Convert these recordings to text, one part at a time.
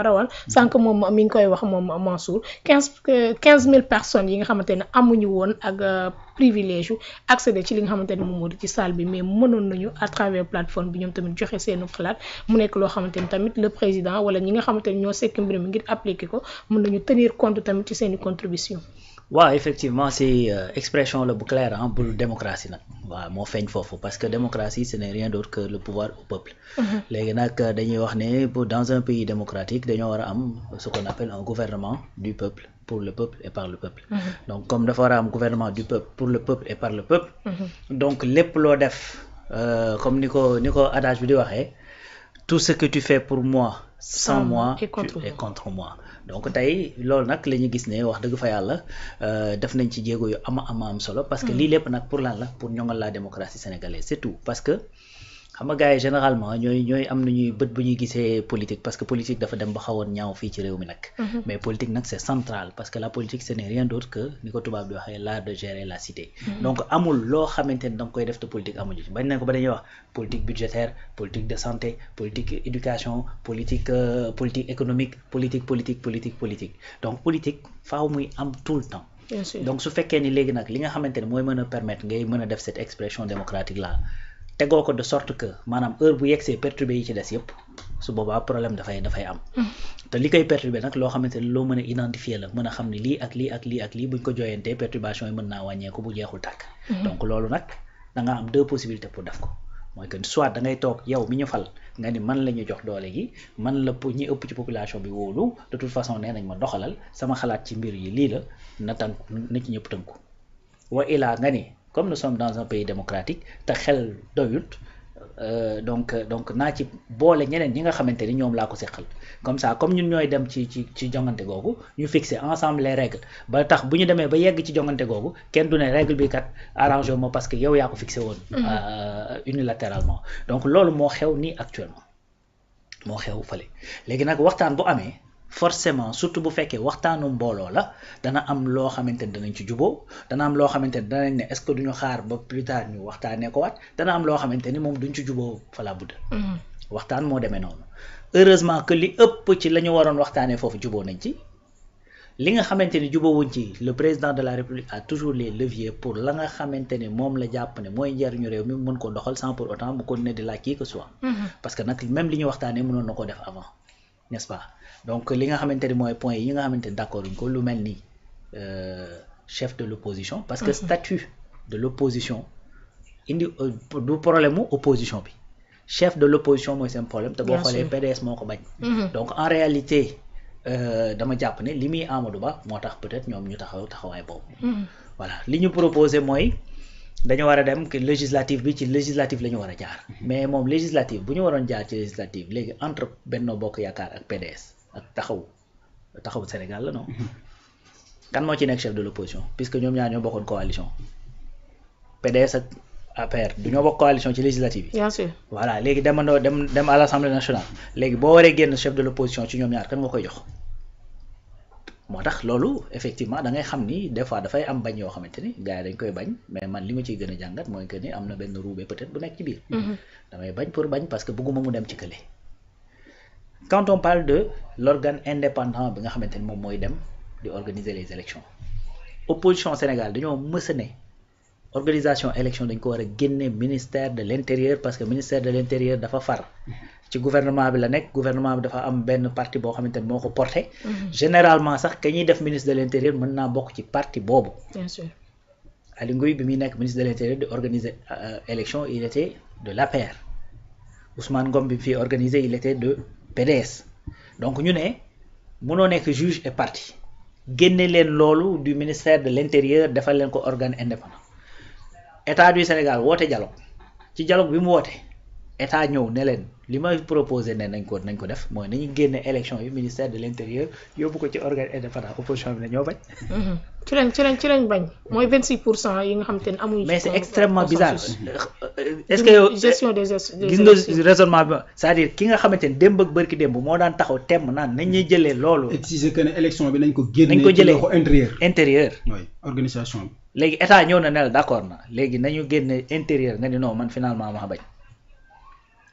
rawal sànq moom mi ngi koy wax moom Mansour 15 000 personnes yi nga xamante ne amuñu woon ak privilège accéder ci li nga xamante ne moom moo di ci salle bi mais mënoon nañu à travers plateforme bi ñoom tamit joxe seenu xalaat mu nekk loo xamante ni tamit le président wala ñi nga xamante ne ñoo sekk mbir mi ngir appliquer ko mën nañu tenir compte tamit ci seeni contribution. waaw effectivement c'est expression la bu claire hein pour démocratie nag waaw moo feeñ foofu parce que démocratie ce n'est rien d'autre que le pouvoir au peuple. léegi nag dañuy wax ne dans un pays démocratique dañoo war a am ce qu'on appelle un gouvernement du peuple pour le peuple et par le peuple. donc comme dafa war a am gouvernement du peuple pour le peuple et par le peuple. donc lépp loo def comme ni ko adage bi di waxee tout ce que tu fais pour moi sans moi tu es contre moi. donc tey loolu nag la ñu gis ne wax dëgg fa yàlla def nañ ci jéego yu am solo parce que lii lépp nag pour lan la pour ñoŋal la démocratie sénégalaise c'est tout parce que xam nga gars yi généralement ñooy am nañuy bët bu ñuy gisee politique parce que politique dafa dem ba xawoon ñaaw fii ci réew mi nag. mais politique nag c'est central parce que la politique ce n'est rien d'autre que ni ko tubaab di waxee l'art de gérer la cité. donc amul loo xamante ni da nga koy def te politique amuñu ci bañ nañ ko ba dañuy wax politique budgétaire politique de santé politique éducation politique économique politique donc politique faaw muy am tout le temps. bien sûr donc su fekkee ni léegi nag li nga xamante ni mooy mën a permettre ngay mën a def cette expression démocratique là. tegoo ko de sorte que maanaam heure bu yegsee perturbé yi ci des yëpp su boobaa problème dafay am. te li koy perturbé nag loo xamante ni loo mën a identifier la mën a xam ni lii ak lii buñ ko jooyantee perturbation yi mën naa wàññeeku bu jeexul tàkk. donc loolu nag da nga am deux possibilités pour def ko mooy que soit da ngay toog yow mi ñu fal nga ni man la ñu jox doole gi man la ñi ëpp ci population bi wóolu de toute façon nee nañ ma doxalal sama xalaat ci mbir yi lii la na tënku na ci ñëpp tënku wa ilaa nga ni. comme nous sommes dans un pays démocratique te xel doyut donc naa ci boole ñeneen ñi nga xamante ni ñoom laa ko seqal comme ça comme ñun ñooy dem ci jongante googu ñu fixer ensemble les règles ba tax bu ñu demee ba yegg ci jongante googu kenn du ne règle bi kat arrangé moo parce que yow yaa ko fixé woon unilatéralement donc loolu moo xew nii actuellement moo xew fële léegi nag waxtaan bu amee forcément surtout bu fekkee waxtaanu mbooloo la dana am loo xamante ni danañ ci juboo dana am loo xamante ni danañ ne est-ce que duñu xaar ba plus tard ñu waxtaanee ko waat dana am loo xamante ni moom duñ ci juboo fa la budda waxtaan moo demee noonu heureusement que li ëpp ci la ñu waroon waxtaanee foofu juboo nañ ci li nga xamante ni jubóowuñ ci le président de la République a toujours les leviers pour la nga xamante ni moom la jàpp ne mooy njariñu réew mi mën ko doxal sans pour autant mu continuer di laaj qui que soit parce que nag même li ñu waxtaanee mënoon na ko def avant n'est-ce pas donc li nga xamante ni mooy point yi nga xamante ni d'accord uñ ko lu mel ni chef de l'opposition parce que statut de l'opposition indi du problème mu opposition bi chef de l'opposition mooy seen problème te boo xoolee PDS moo ko bañ donc en réalité dama jàpp ne li muy Amadou Ba moo tax peut-être ñoom ñu taxawaay boobu voilà li ñu proposé mooy dañu war a dem que législative bi ci législative la ñu war a jaar mais moom législative bu ñu waroon jaar ci législative léegi entre Benno Bokk Yaakaar ak PDS ak taxawu Sénégal la non kan moo ci nekk chef de l'opposition puisque ñoom ñaar ñoo bokkoon coalition PDS ak APR du ñoo bokk coalition ci législative yi. bien sûr voilà léegi dem à l'Assemblée nationale léegi boo waree génn chef de l'opposition ci ñoom ñaar kan nga koy jox moo tax loolu effectivement da ngay xam ni des fois dafay am bañ yoo xamante ni gars yi dañ koy bañ mais man li ma ciy gën a jàngat mooy que ni am na benn roube peut-être bu nekk ci biir. damay bañ pour bañ parce que bëgguma mu dem ci kële. quand on parle de l'organe indépendant bi nga xamante ni moom mooy dem di organiser les élections opposition Sénégal dañoo mës a ne organisation élection dañ ko war a génne ministère de l'intérieur parce que ministère de l'intérieur dafa far ci gouvernement bi la nekk gouvernement bi dafa am benn parti boo xamante ni moo ko porté généralement sax ka ñuy def ministre de l'intérieur mën naa bokk ci parti boobu bien sûr Aly Ngouille bi muy nekk ministre de l'intérieur di organiser élection il était de l'APR Ousmane Ngom bi fi organiser il était de PDS donc ñu ne mënoo nekk juge et partie génne leen loolu du ministère de l'intérieur defal leen ko organe indépendant état du Sénégal woote dialogue ci dialogue bi mu woote état ñëw ne leen li may proposé ne nañ ko def mooy nañu génne élection yi ministère de l'intérieur yóbbu ko ci organe indépendant opposition bi ne ñoo bañ. ci lañ bañ mooy 26% yi nga xam te ne amuñu. mais c'est extrêmement bizarre. est-ce que yow gestion des gis nga raisonnement bi c'est-à-dire ki nga xamante ne démb ak bërki démb moo daan taxaw temm naan nañ ñuy jëlee loolu. exiger que ne élection bi nañ ko génne. nañ ko jëlee ci loxo intérieur. oui organisation bi. léegi état ñëw na ne la d'accord na léegi nañu génne intérieur nga ni non man finalement ma bañ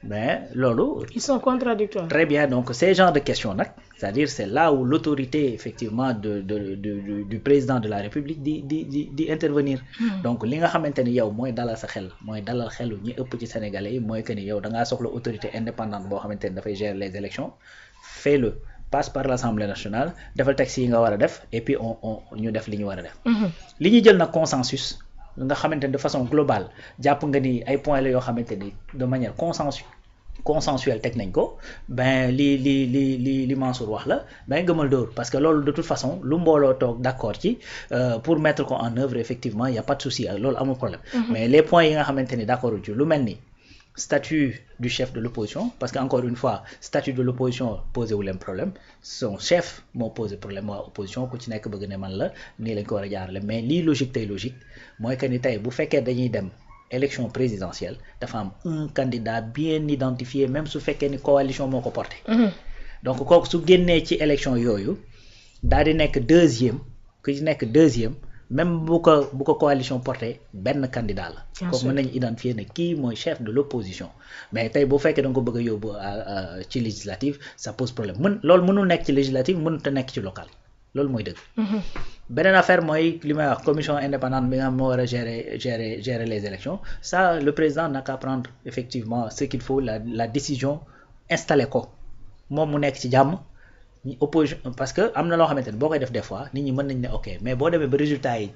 mais loolu. Ils sont contradictoires. Très bien, donc ces genres de questions nag c'est-à-dire c'est là où l'autorité effectivement du président de la République di intervenir. Donc li nga xamante ni yow mooy dalal sa xel mooy dalal xelu ñi ëpp ci Sénégalais yi mooy que ni yow da ngaa soxla autorité indépendante boo xamante ni dafay gérer les élections fais-le passe par l'Assemblée nationale defal texte yi nga war a def et puis on ñu def li ñu war a def. li ñuy jël nag consensus nga xamante ni de façon globale jàpp nga ni ay points la yoo xamante ni de manière consensuel teg nañ ko ben li Mansour wax la ben gëmal dóor parce que loolu de toute façon lu mbooloo toog d'accord ci pour mettre ko en œuvre effectivement y a pas de souci loolu amul problème. Mais les points yi nga xamante ni d'accord ci lu mel ni statut du chef de l'opposition parce que encore une fois statut de l'opposition posé wu leen problème son chef moo posé problème waa opposition ku ci nekk bëgg ne man la nii lañ ko war a jaarale mais lii logique tey logique mooy que ni tey bu fekkee dañuy dem élection présidentielle dafa am un candidat bien identifié même su fekkee ni coalition moo ko porté. Donc kooku su génnee ci élection yooyu daal di nekk deuxième ku ci nekk deuxième même bu ko coalition porté benn candidat la. kooku mën nañu identifier ne kii mooy chef de l'opposition mais tey bu fekkee da nga ko bëgg a yóbbu ci législative ça pose problème loolu mënul nekk ci législative mënut a nekk ci local loolu mooy dëgg. beneen affaire mooy li may wax commission indépendante bi nga xam moo war a gérer les élections ça le président n'a qu'à prendre effectivement ce qu'il faut la décision installé ko moom mu nekk ci jàmm opposition parce que am na loo xamante ne boo koy def des fois nit ñi mën nañ ne ok mais boo demee ba résultat yi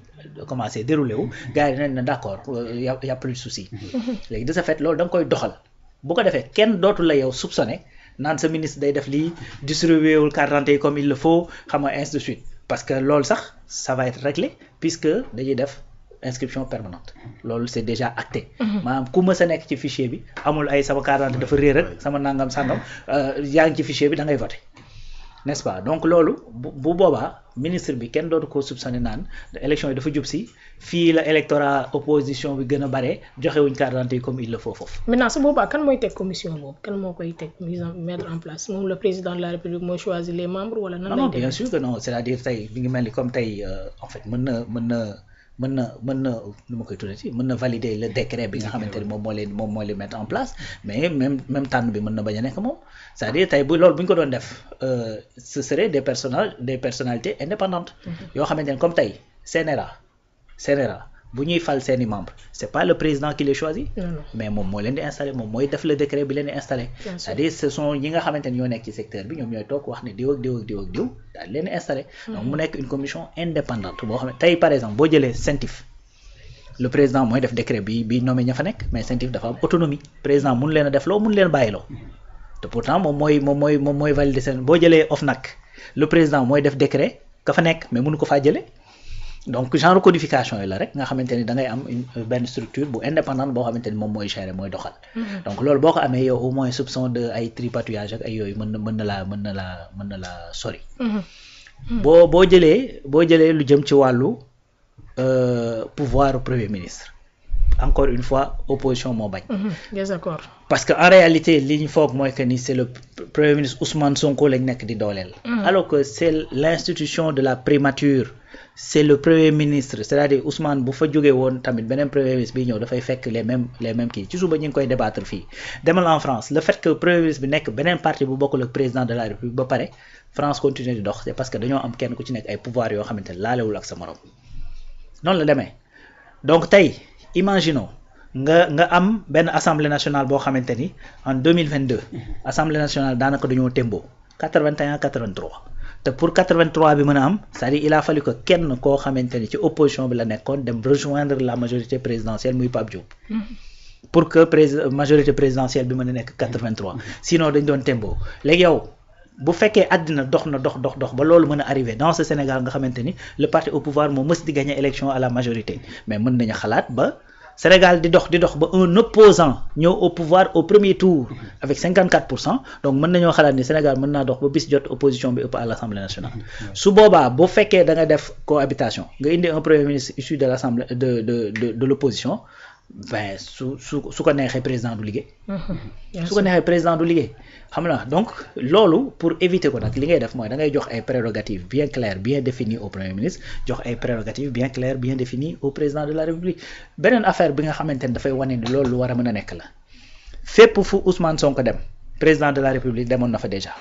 commencé déroulé wu gars yi dinañ ne d'accord y a plus de souci léegi de ce fait loolu da nga koy doxal bu ko defee kenn dootu la yow soupçonné naan sa ministre day def lii distribué wul carte d'identité comme il le faut xam nga ainsi de suite parce que loolu sax ça va être réglé puisque dañuy def inscription permanente loolu c'est déjà acté maanaam ku mës a nekk ci fichier bi amul ay sama carte d'identité dafa réer ak sama nangam sangam yaa ngi ci fichier bi da ngay voter n'est-ce pas donc loolu bu boobaa ministre bi kenn dootu ko soupçonné naan élection yi dafa jub si fii la électorat opposition bi gën a bare joxewuñ carte d'identité comme il le faut foofu. Maintenant su boobaa kan mooy teg commission boobu kan moo koy teg mettre en place moom le président de la République mooy choisir les membres wala nan lay non bien sûr que non c'est-à-dire tey mi ngi mel ni comme tey en fait mën na nu ma koy tuddati mën na valider le décret bi nga xamante ni moom moo leen mettre en place mais même tànn bi mën na bañ a nekk moom c'est-à-dire tey bu loolu bu ñu ko doon def ce serait des personnalités indépendantes yoo xamante ni comme tey CNRA bu ñuy fal seeni membres c'est pas le président qui les choisit mais moom moo leen di installer moom mooy def le décret bi leen di installer c'est-à-dire ce sont ñi nga xamante ni ñoo nekk ci secteur bi ñoom ñooy toog wax ne diw ak diw ak diw ak diw daal leen di installer donc mu nekk une commission indépendante boo xam ne tey par exemple boo jëlee CENTIF le président mooy def décret bi nommé ña fa nekk mais CENTIF dafa am autonomie président mun leen a def loo mun leen bàyyiloo te pourtant moom mooy valider seen boo jëlee OFNAC le président mooy def décret ka fa nekk mais mënu ko faa jëlee donc genre codification yi la rek nga xamante ni da ngay am benn structure bu indépendante boo xamante ni moom mooy gérer mooy doxal donc loolu boo ko amee yow au moins soupçon de ay tripatouillage ak ay yooyu mën na la sori boo jëlee lu jëm ci wàllu pouvoir premier ministre encore une fois opposition moo bañ désaccord parce que en réalité li ñu foog mooy que ni c'est le premier ministre Ousmane Sonko lañ nekk di dooleel alors que c'est l'institution de la primature c'est le premier ministre c'est-à-dire Ousmane bu fa jógee woon tamit beneen premier ministre bi ñëw dafay fekk les mêmes kii ci suba ñu ngi koy débattre fii demal en France le fait que premier ministre bi nekk beneen parti bu bokkul ak président de la République ba pare France continue di dox c'est parce que dañoo am kenn ku ci nekk ay pouvoir yoo xamante ne laalewul ak sa morom noonu la demee donc tey imaginons nga am benn assemblée nationale boo xamante ni en 2022 assemblée nationale daanaka dañoo tembo 81-83 te pour 83 bi mën a am c'est-à-dire il a fallu que kenn koo xamante ni ci opposition bi la nekkoon dem rejoindre la majorité présidentielle muy Pape Diop pour que majorité présidentielle bi mën a nekk 83 sinon dañ doon tembo léegi yow bu fekkee àddina dox ba loolu mën a arriver dans ce Sénégal nga xamante ni le parti au pouvoir moo mës di gagner élection à la majorité mais mën nañu xalaat ba Sénégal di dox ba un opposant ñëw au pouvoir au premier tour avec 54% donc mën nañoo xalaat ni Sénégal mën naa dox ba bis jot opposition bi ëpp à l'Assemblée nationale su boobaa boo fekkee da nga def cohabitation nga indi un premier ministre issu de l'Assemblée de l'opposition ben su ko neexee président du liggéey xam na donc loolu pour éviter ko nag li ngay def mooy da ngay jox ay prérogatives bien claires bien définies au premier ministre jox ay prérogatives bien claires bien définies au président de la République beneen affaire bi nga xamante ni dafay wane ni loolu lu war a mën a nekk la fépp fu Ousmane Sonko dem président de la République demoon na fa déjà.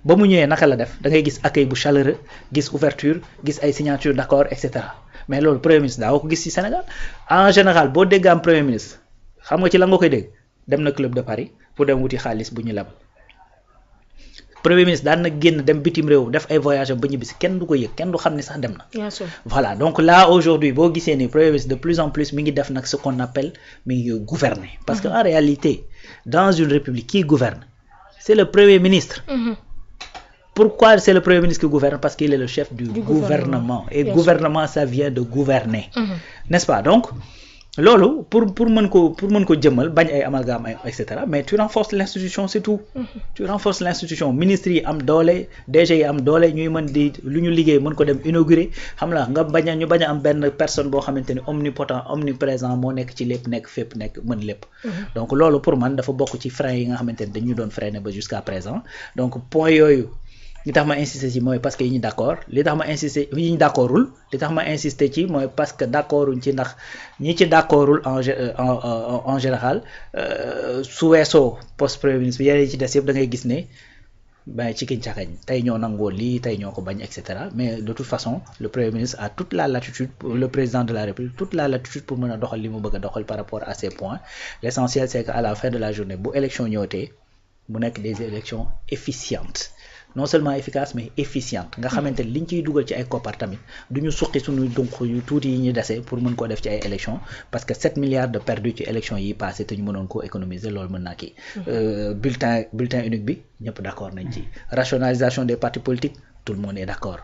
ba mu ñëwee naka la def da ngay gis accueil bu chaleureux gis ouverture gis ay signature d'accord et cetera mais loolu premier ministre daa ko gis ci Sénégal en général boo dégg am premier ministre xam nga ci la nga koy dégg dem na club de Paris pour dem wuti xaalis bu ñu leb premier ministre daan na génn dem bitim réew def ay voyage ba ñibbisi kenn du ko yëg kenn du xam ni sax dem na. Bien sûr. Voilà donc là aujourd'hui boo gisee ni premier ministre de plus en plus mi ngi def nag ce qu'on appelle mi ngi gouverner parce que en réalité dans une république qui gouverne c'est le premier ministre. Pourquoi c'est le premier ministre qui gouverne? Parce qu'il est le chef du gouvernement. Et Bien gouvernement, ça vient de gouverner. N'est-ce pas? Donc, lolo, pour mën ko jëmmal bañ ay amalgame etc. Mais tu renforces l'institution, c'est tout. Tu renforces l'institution. Ministre yi am doole, DG yi am doole, ñuy mën di lu ñu liggéey mën ko dem inaugurer. Xam la nga ñu bañ a am benn personne boo xamante ni omnipotent, omniprésent moo nekk ci lépp nekk fépp nekk mën lépp. Donc loolu pour man dafa bokk ci frein yi nga xamante ni dañu doon freiner ba jusqu'à présent. Donc point yooyu li tax ma insister ci mooy parce que yi ñu d'accord li tax ma insister yi ñu d'accordul li tax ma insister ci mooy parce que d'accorduñ ci ndax ñi ci d'accordul en général su weesoo poste premier ministre bi yeneen ci des yëpp da ngay gis ne ben ci kiñ cakañ tey ñoo nangoo lii tey ñoo ko bañ et cetera mais de toute façon le premier ministre a toute la latitude le président de la République toute la latitude pour mën a doxal li mu bëgg a doxal par rapport à ces points l'essentiel c'est que à la fin de la journée bu élection ñëwatee mu nekk des élections efficientes non seulement efficace mais efficiente nga xamante ni liñ ciy dugal ci ay koppar tamit du ñu suqi suñuy donc yu tuuti yi ñu dese pour mën koo def ci ay élections parce que 7 milliards de perdus ci élections yi passé te ñu mënoon koo économiser loolu mën naa kii bulletin unique bi ñëpp d'accord nañ ci rationalisation des partis politiques tout le monde est d'accord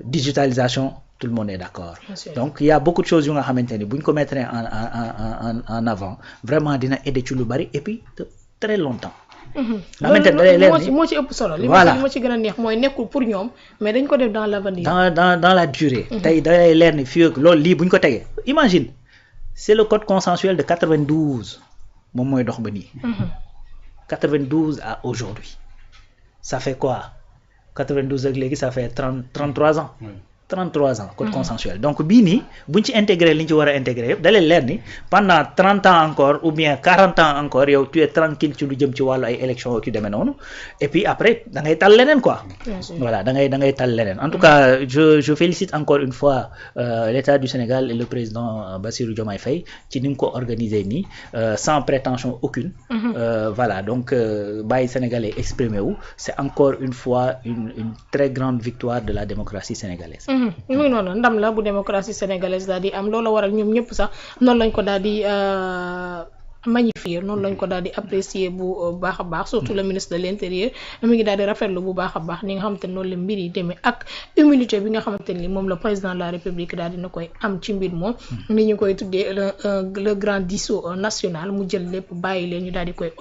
digitalisation tout le monde est d'accord donc il y a beaucoup de choses yu nga xamante ni buñ ko mettre en avant vraiment dina aider ci lu bari et puis de très longtemps. moo ci ëpp solo. li ma ci gën a neex mooy nekkul pour ñoom mais dañ ko def dans l'avenir. dans la durée. tey da lay leer ni fii ak loolu lii bu ñu ko tegee imagine c'est le code consensuel de 92 moom mooy dox ba nii. 92 à aujourd'hui ça fait quoi 92 ak léegi ça fait 33 ans. 33 ans code consensuel donc bii nii buñ ci intégré li ñu ci war a intégré yëpp da leen leer ni pendant 30 ans encore ou bien 40 ans encore yow tu es tranquille ci lu jëm ci wàllu ay élections ki demee noonu et puis après da ngay tal leneen quoi. Voilà da ngay tal leneen en tout cas je félicite encore une fois l'État du Sénégal et le président Bassirou Diomaye Faye ci ni mu ko organisé nii sans prétention aucune. Voilà donc bàyyi Sénégalais exprimé wu c'est encore une fois une très grande victoire de la démocratie sénégalaise. muy noonu ndam la bu démocratie sénégalaise daal di am loolu waral ñoom ñëpp sax noonu lañ ko daal di magnifier noonu lañ ko daal di apprécier bu baax a baax surtout le ministre de l'intérieur mi ngi daal di rafetlu bu baax a baax ni nga xamante ne noonu la mbir yi demee ak humilité bi nga xamante ni moom le président de la république daal dina koy am ci mbir moom ni ñu koy tuddee le grand diisseau national mu jël lépp bàyyi leen ñu daal di koy